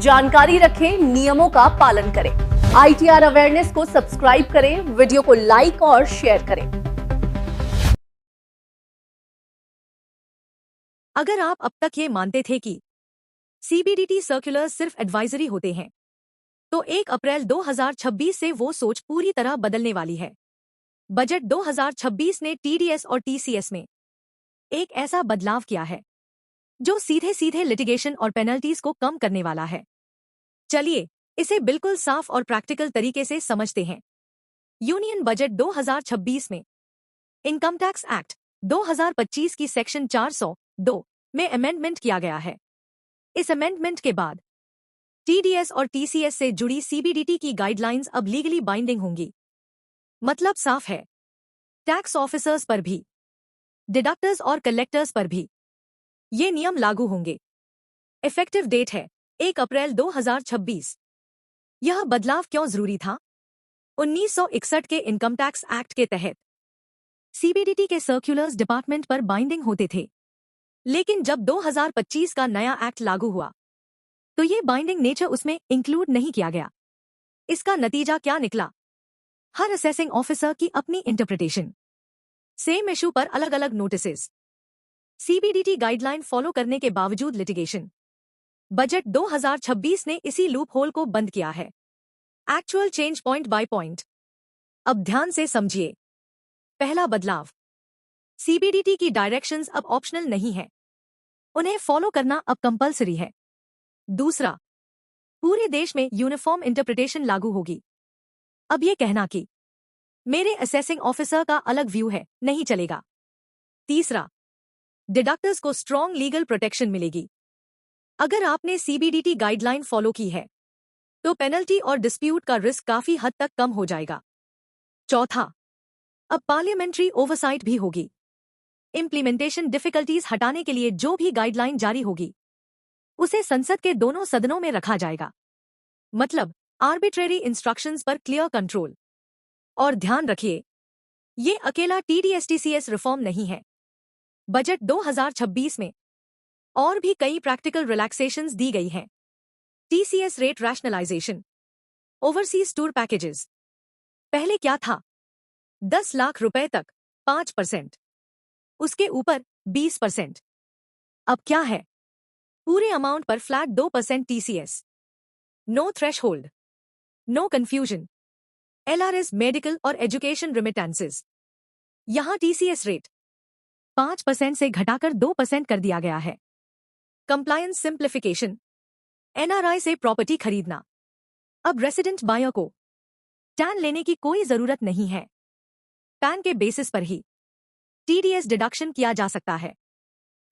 जानकारी रखें, नियमों का पालन करें। ITR अवेयरनेस को सब्सक्राइब करें, वीडियो को लाइक और शेयर करें। अगर आप अब तक ये मानते थे कि CBDT सर्कुलर सिर्फ एडवाइजरी होते हैं, तो 1 अप्रैल 2026 से वो सोच पूरी तरह बदलने वाली है। बजट 2026 ने TDS और TCS में एक ऐसा बदलाव किया है जो सीधे सीधे लिटिगेशन और पेनल्टीज को कम करने वाला है। चलिए इसे बिल्कुल साफ और प्रैक्टिकल तरीके से समझते हैं। यूनियन बजट 2026 में इनकम टैक्स एक्ट 2025 की सेक्शन 402 में अमेंडमेंट किया गया है। इस अमेंडमेंट के बाद TDS और TCS से जुड़ी CBDT की गाइडलाइंस अब लीगली बाइंडिंग होंगी। मतलब साफ है, टैक्स ऑफिसर्स पर भी, डिडक्टर्स और कलेक्टर्स पर भी ये नियम लागू होंगे। इफेक्टिव डेट है 1 अप्रैल 2026। यह बदलाव क्यों जरूरी था? 1961 के इनकम टैक्स एक्ट के तहत CBDT के सर्कुलर्स डिपार्टमेंट पर बाइंडिंग होते थे, लेकिन जब 2025 का नया एक्ट लागू हुआ तो ये बाइंडिंग नेचर उसमें इंक्लूड नहीं किया गया। इसका नतीजा क्या निकला? हर असेसिंग ऑफिसर की अपनी इंटरप्रिटेशन, सेम इशू पर अलग अलग नोटिसेस, CBDT गाइडलाइन फॉलो करने के बावजूद लिटिगेशन। बजट 2026 ने इसी लूप होल को बंद किया है। Actual change point by point. अब ध्यान से समझिए। पहला बदलाव, CBDT की डायरेक्शंस अब ऑप्शनल नहीं है, उन्हें फॉलो करना अब कंपलसरी है। दूसरा, पूरे देश में यूनिफॉर्म इंटरप्रिटेशन लागू होगी। अब ये कहना कि मेरे असेसिंग ऑफिसर का अलग व्यू है नहीं चलेगा। तीसरा, डिडक्टर्स को स्ट्रॉन्ग लीगल प्रोटेक्शन मिलेगी। अगर आपने CBDT गाइडलाइन फॉलो की है तो पेनल्टी और डिस्प्यूट का रिस्क काफी हद तक कम हो जाएगा। चौथा, अब पार्लियामेंट्री ओवरसाइट भी होगी। इंप्लीमेंटेशन डिफिकल्टीज हटाने के लिए जो भी गाइडलाइन जारी होगी उसे संसद के दोनों सदनों में रखा जाएगा। मतलब आर्बिट्रेरी इंस्ट्रक्शंस पर क्लियर कंट्रोल। और ध्यान रखिए, ये अकेला TDS-TCS रिफॉर्म नहीं है। बजट 2026 में और भी कई प्रैक्टिकल रिलैक्सेशंस दी गई हैं। TCS rate rationalisation, overseas tour packages. पहले क्या था? 10 लाख रुपए तक 5%, उसके ऊपर 20%। अब क्या है? पूरे अमाउंट पर flat 2% TCS। No threshold, no confusion. LRS medical और एजुकेशन रिमिटेंसेस। यहां TCS रेट 5% से घटाकर 2% कर दिया गया है। कंप्लायंस सिंप्लीफिकेशन, NRI से प्रॉपर्टी खरीदना। अब रेसिडेंट बायर को टैन लेने की कोई जरूरत नहीं है। पैन के बेसिस पर ही TDS डिडक्शन किया जा सकता है।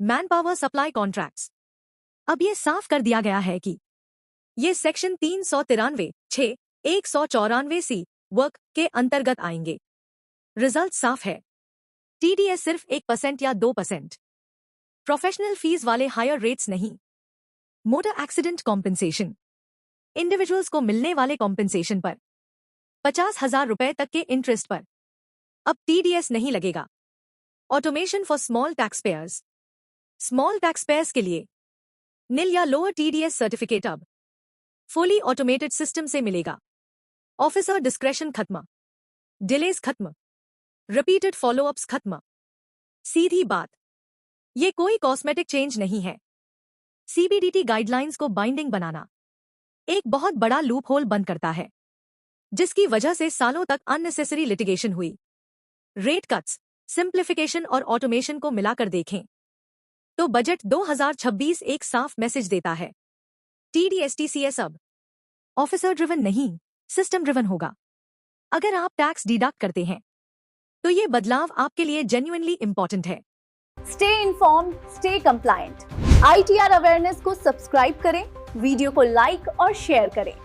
Man power supply contracts. अब ये साफ कर दिया गया है कि ये सेक्शन 393(6)(194) वर्क के अंतर्गत आएंगे। रिजल्ट साफ है, TDS सिर्फ 1% या 2%। प्रोफेशनल फीस वाले हायर रेट्स नहीं। मोटर एक्सीडेंट कॉम्पेंसेशन, इंडिविजुअल्स को मिलने वाले कॉम्पेंसेशन पर 50,000 रुपए तक के इंटरेस्ट पर अब TDS नहीं लगेगा। Automation for small tax payers. Small tax payers के लिए नील या लोअर TDS सर्टिफिकेट अब फुली ऑटोमेटेड सिस्टम से मिलेगा। ऑफिसर डिस्क्रेशन खत्म, डिलेज खत्म, रिपीटेड फॉलोअप्स खत्म। सीधी बात, ये कोई कॉस्मेटिक चेंज नहीं है। CBDT गाइडलाइंस को बाइंडिंग बनाना एक बहुत बड़ा लूप होल बंद करता है, जिसकी वजह से सालों तक अननेसेसरी लिटिगेशन हुई। रेट कट्स, सिंप्लीफिकेशन और ऑटोमेशन को मिलाकर देखें तो बजट 2026 एक साफ मैसेज देता है। TDS-TCS अब ऑफिसर ड्रिवन नहीं, सिस्टम ड्रिवन होगा। अगर आप टैक्स डिडक्ट करते हैं तो ये बदलाव आपके लिए जेन्युइनली इंपॉर्टेंट है। Stay informed, stay compliant. ITR awareness को सब्सक्राइब करें, वीडियो को लाइक और शेयर करें।